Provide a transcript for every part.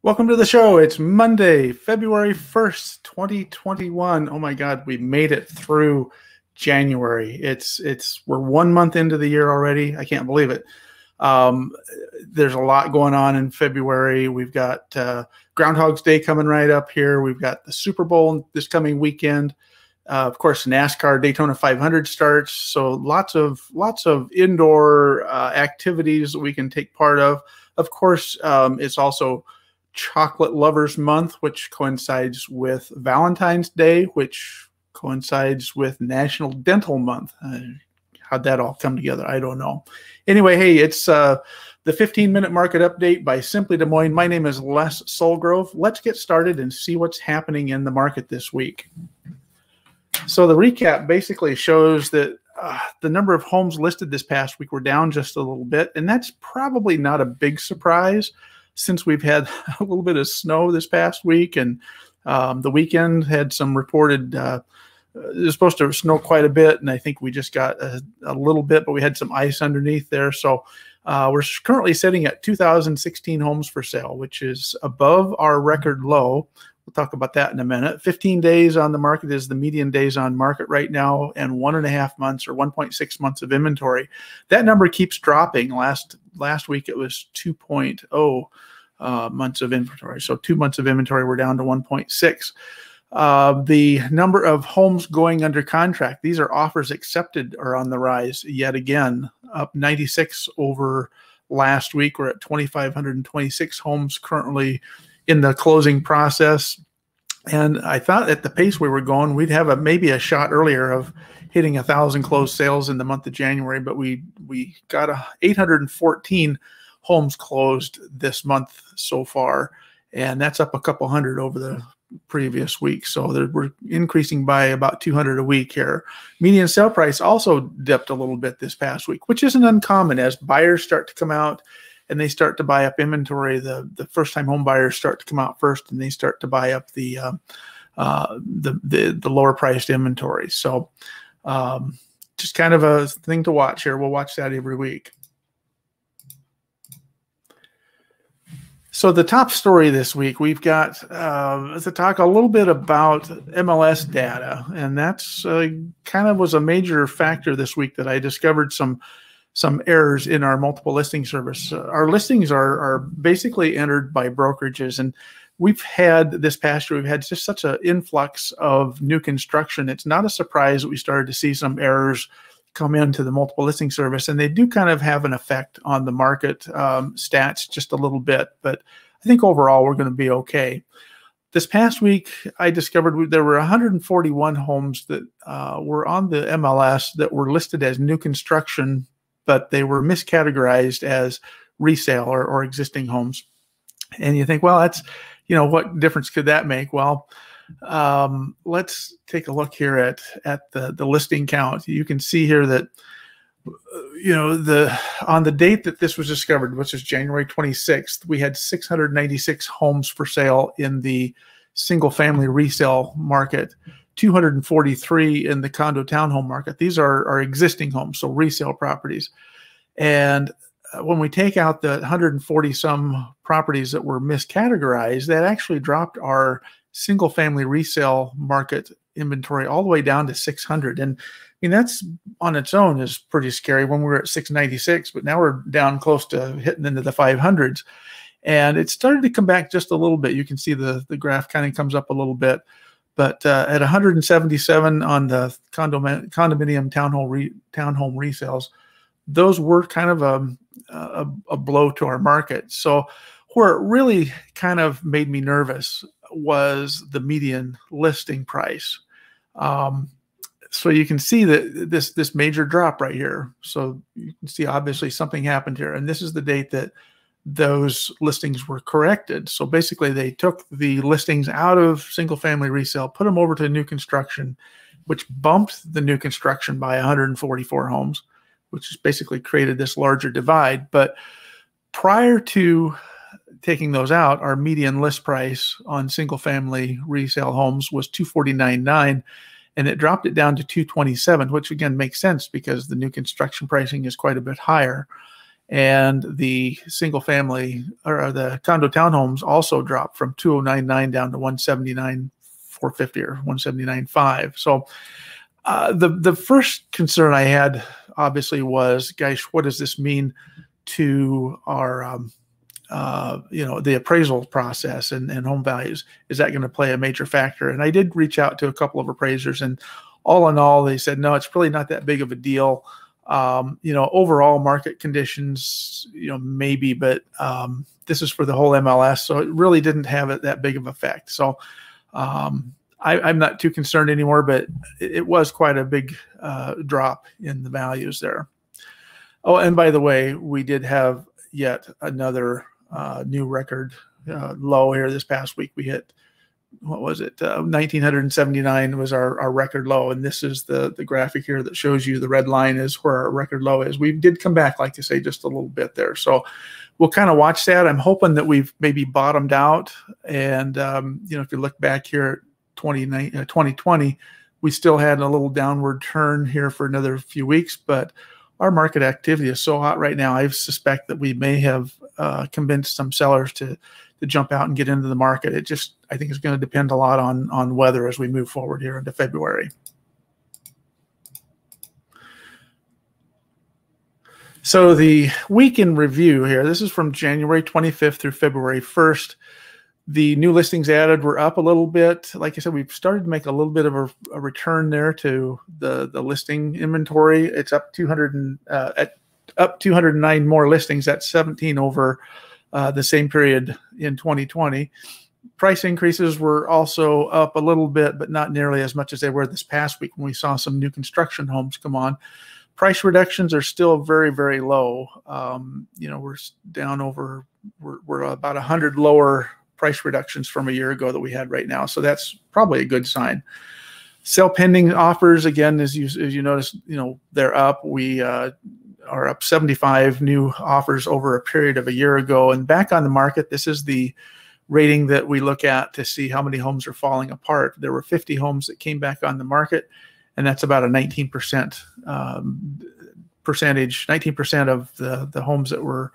Welcome to the show. It's Monday, February 1st, 2021. Oh my God, we made it through January. We're 1 month into the year already. I can't believe it. There's a lot going on in February. We've got Groundhog's Day coming right up here. We've got the Super Bowl this coming weekend. Of course, NASCAR Daytona 500 starts. So lots of indoor activities that we can take part of. Of course, it's also Chocolate Lovers Month, which coincides with Valentine's Day, which coincides with National Dental Month. How'd that all come together? I don't know. Anyway, hey, it's the 15-minute market update by Simply Des Moines. My name is Les Solgrove. Let's get started and see what's happening in the market this week. So the recap basically shows that the number of homes listed this past week were down just a little bit, and that's probably not a big surprise since we've had a little bit of snow this past week, and the weekend had some reported, it was supposed to snow quite a bit, and I think we just got a little bit, but we had some ice underneath there. So we're currently sitting at 2,016 homes for sale, which is above our record low. We'll talk about that in a minute. 15 days on the market is the median days on market right now, and 1.5 months or 1.6 months of inventory. That number keeps dropping. Last week it was 2.0 months of inventory. So 2 months of inventory, we're down to 1.6. The number of homes going under contract, these are offers accepted, are on the rise yet again, up 96 over last week. We're at 2,526 homes currently in the closing process. And I thought at the pace we were going, we'd have maybe a shot earlier of hitting 1,000 closed sales in the month of January, but we got 814 homes closed this month so far, and that's up a couple hundred over the previous week. So we're increasing by about 200 a week here. Median sale price also dipped a little bit this past week, which isn't uncommon as buyers start to come out and they start to buy up inventory. The first-time home buyers start to come out first, and they start to buy up the lower-priced inventory. So just kind of a thing to watch here. We'll watch that every week. So the top story this week, we've got to talk a little bit about MLS data, and that's kind of was a major factor this week that I discovered some errors in our multiple listing service. Our listings are basically entered by brokerages, and we've had this past year, we've had just such an influx of new construction. It's not a surprise that we started to see some errors come into the multiple listing service, and they do kind of have an effect on the market stats just a little bit, but I think overall we're going to be okay. This past week, I discovered there were 141 homes that were on the MLS that were listed as new construction, but they were miscategorized as resale or existing homes. And you think, well, that's, what difference could that make? Well, let's take a look here at the listing count. You can see here that, on the date that this was discovered, which is January 26th, we had 696 homes for sale in the single family resale market, 243 in the condo townhome market. These are existing homes, so resale properties. And when we take out the 140 some properties that were miscategorized, that actually dropped our single family resale market inventory all the way down to 600. And I mean, that's on its own is pretty scary when we were at 696, but now we're down close to hitting into the 500s. And it started to come back just a little bit. You can see the graph kind of comes up a little bit. But at 177 on the condominium townhome resales, those were kind of a blow to our market. So where it really kind of made me nervous was the median listing price. So you can see that this major drop right here. So you can see obviously something happened here, and this is the date that those listings were corrected. So basically they took the listings out of single family resale, put them over to new construction, which bumped the new construction by 144 homes, which has basically created this larger divide. But prior to taking those out, our median list price on single family resale homes was $249.9, and it dropped it down to $227, which again makes sense because the new construction pricing is quite a bit higher. And the single family or the condo townhomes also dropped from 209.9 down to 179.450 or 179.5. So the first concern I had obviously was, gosh, what does this mean to our the appraisal process and home values? Is that going to play a major factor? And I did reach out to a couple of appraisers, and all in all, they said, no, it's really not that big of a deal. Overall market conditions, maybe, but this is for the whole MLS, so it really didn't have that big of effect. So I'm not too concerned anymore, but it was quite a big drop in the values there. Oh, and by the way, we did have yet another new record low here this past week. We hit, what was it? 1,979 was our record low. And this is the graphic here that shows you the red line is where our record low is. We did come back, like I say, just a little bit there. So we'll kind of watch that. I'm hoping that we've maybe bottomed out. And, if you look back here at 2020, we still had a little downward turn here for another few weeks, but our market activity is so hot right now. I suspect that we may have convinced some sellers to jump out and get into the market. I think it's going to depend a lot on weather as we move forward here into February. So the week in review here, this is from January 25th through February 1st. The new listings added were up a little bit. Like I said, we've started to make a little bit of a return there to the listing inventory. It's up 209 more listings. That's 17 over the same period in 2020. Price increases were also up a little bit, but not nearly as much as they were this past week when we saw some new construction homes come on. Price reductions are still very, very low. We're down over, we're about 100 lower price reductions from a year ago that we had right now. So that's probably a good sign. Sale pending offers, again, as you notice, they're up. We are up 75 new offers over a period of a year ago. And back on the market, this is the rating that we look at to see how many homes are falling apart. There were 50 homes that came back on the market, and that's about a 19% percentage. 19% of the homes that were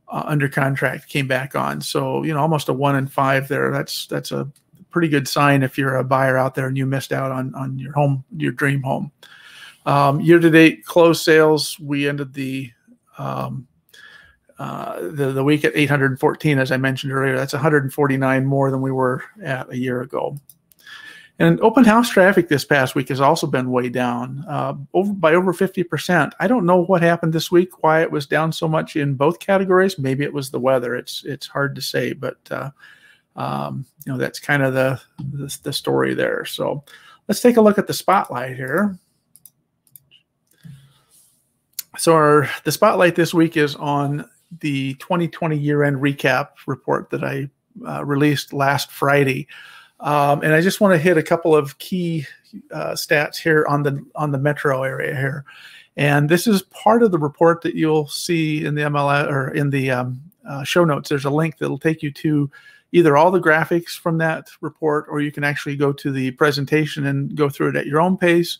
under contract came back on. So, almost a 1 in 5 there. That's a pretty good sign if you're a buyer out there and you missed out on your dream home. Year-to-date closed sales, we ended the week at 814, as I mentioned earlier. That's 149 more than we were at a year ago. And open house traffic this past week has also been way down, by over 50%. I don't know what happened this week, why it was down so much in both categories. Maybe it was the weather. It's hard to say, but that's kind of the story there. So let's take a look at the spotlight here. So the spotlight this week is on the 2020 year-end recap report that I released last Friday. And I just want to hit a couple of key stats here on the metro area here. And this is part of the report that you'll see in the MLS or in the show notes. There's a link that'll take you to either all the graphics from that report, or you can actually go to the presentation and go through it at your own pace.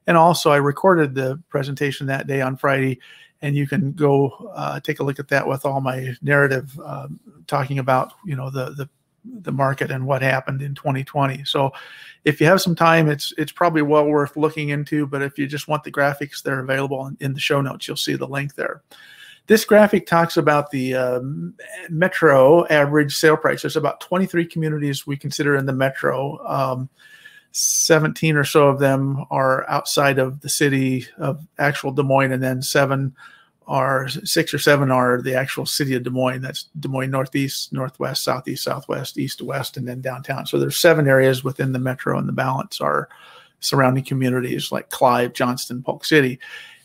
And also, I recorded the presentation that day on Friday, and you can go take a look at that with all my narrative talking about the market and what happened in 2020. So if you have some time, it's probably well worth looking into. But if you just want the graphics, they're available in the show notes. You'll see the link there. This graphic talks about the metro average sale price. There's about 23 communities we consider in the metro. 17 or so of them are outside of the city of actual Des Moines, and then 6 or 7 are the actual city of Des Moines. That's Des Moines Northeast, Northwest, Southeast, Southwest, East to West, and then downtown. So there's 7 areas within the metro, and the balance are surrounding communities like Clive, Johnston, Polk City.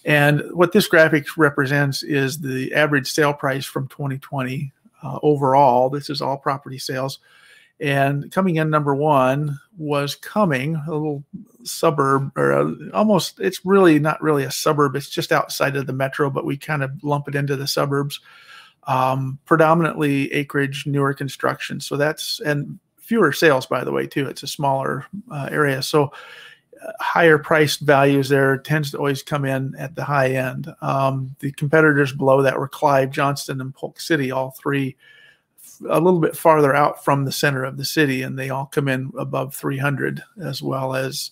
And what this graphic represents is the average sale price from 2020 overall. This is all property sales. And coming in number 1 was Cumming, a little suburb, or almost, it's really not really a suburb. It's just outside of the metro, but we kind of lump it into the suburbs. Predominantly acreage, newer construction. So and fewer sales, by the way, too. It's a smaller area. So higher priced values there tends to always come in at the high end. The competitors below that were Clive, Johnston, and Polk City, all three a little bit farther out from the center of the city, and they all come in above 300, as well as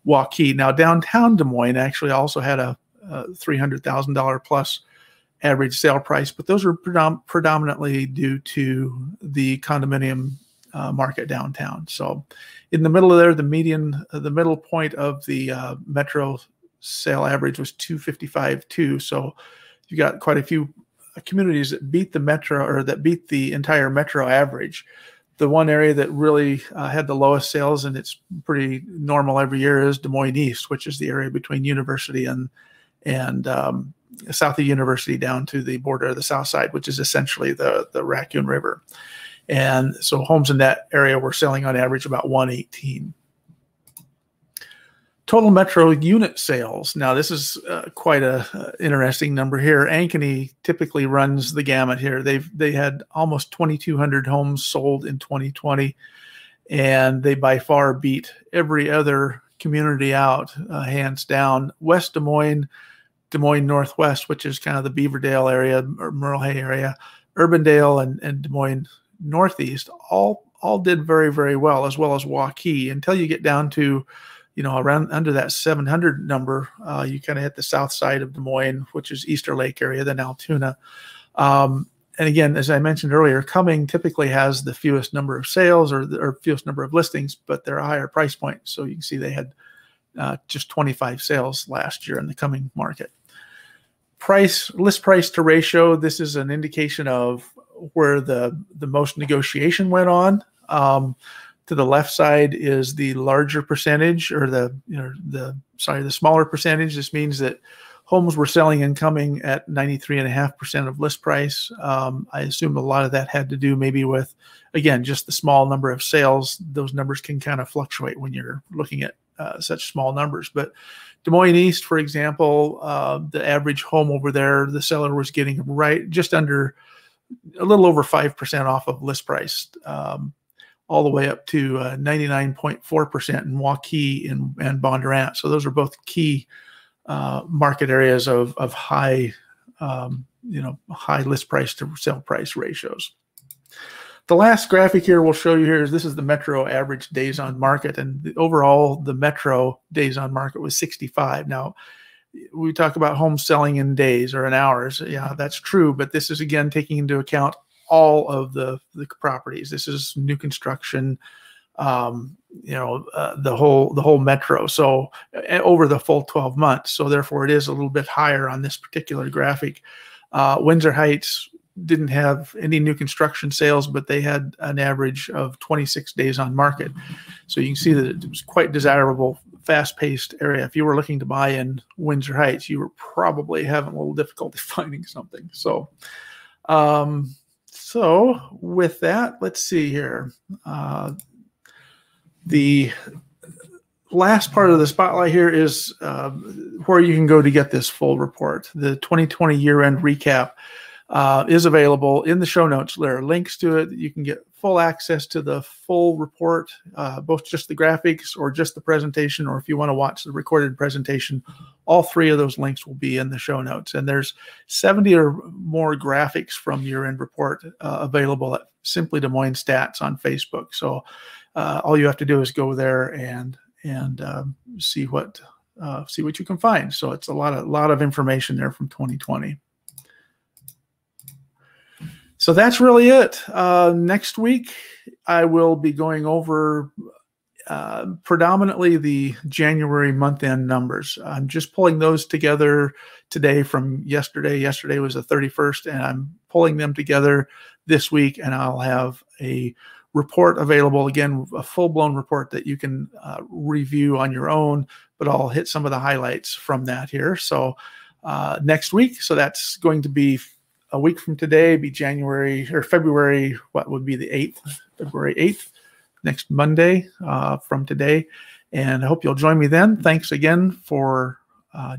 Waukee. Now, downtown Des Moines actually also had a $300,000 plus average sale price, but those are predominantly due to the condominium market downtown. So in the middle of there, the median, the middle point of the metro sale average was 255.2. So you got quite a few communities that beat the metro, or that beat the entire metro average. The one area that really had the lowest sales, and it's pretty normal every year, is Des Moines East, which is the area between University and south of University down to the border of the south side, which is essentially the Raccoon River. And so homes in that area were selling on average about 118. Total metro unit sales. Now, this is quite a interesting number here. Ankeny typically runs the gamut here. They had almost 2,200 homes sold in 2020, and they by far beat every other community out, hands down. West Des Moines, Des Moines Northwest, which is kind of the Beaverdale area or Merle Hay area, Urbandale, and Des Moines Northeast all did very, very well as Waukee, until you get down to, you know, around under that 700 number. You kind of hit the south side of Des Moines, which is Easter Lake area, then Altoona. And again, as I mentioned earlier, Cumming typically has the fewest number of sales or fewest number of listings, but they're a higher price point. So you can see they had just 25 sales last year in the Cumming market. List price to ratio. This is an indication of where the most negotiation went on. To the left side is the larger percentage, or the smaller percentage. This means that homes were selling and coming at 93.5% of list price. I assume a lot of that had to do maybe with, again, just the small number of sales. Those numbers can kind of fluctuate when you're looking at such small numbers. But Des Moines East, for example, the average home over there, the seller was getting right just under, a little over 5% off of list price, all the way up to 99.4% in Waukee and Bondurant. So those are both key market areas of high, high list price to sale price ratios. The last graphic here we'll show you here is, this is the metro average days on market, and overall the metro days on market was 65. Now, we talk about homes selling in days or in hours. Yeah, that's true, but this is again taking into account all of the properties. This is new construction, the whole metro. So over the full 12 months. So therefore, it is a little bit higher on this particular graphic. Windsor Heights didn't have any new construction sales, but they had an average of 26 days on market. So you can see that it was quite desirable, fast-paced area. If you were looking to buy in Windsor Heights, you were probably having a little difficulty finding something. So, with that, let's see here. The last part of the spotlight here is where you can go to get this full report. The 2020 year-end recap is available in the show notes. There are links to it. You can get full access to the full report, both just the graphics or just the presentation, or if you want to watch the recorded presentation, all three of those links will be in the show notes. And there's 70 or more graphics from year-end report available at Simply Des Moines Stats on Facebook. So all you have to do is go there and see what you can find. So it's a lot of information there from 2020. So that's really it. Next week, I will be going over predominantly the January month-end numbers. I'm just pulling those together today from yesterday. Yesterday was the 31st, and I'm pulling them together this week, and I'll have a report available, again, a full-blown report that you can review on your own, but I'll hit some of the highlights from that here. So next week, so that's going to be a week from today, be February, what would be the 8th, February 8th, next Monday from today. And I hope you'll join me then. Thanks again for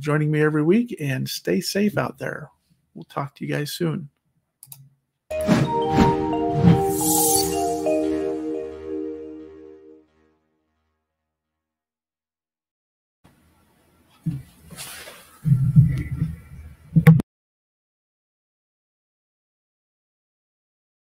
joining me every week, and stay safe out there. We'll talk to you guys soon.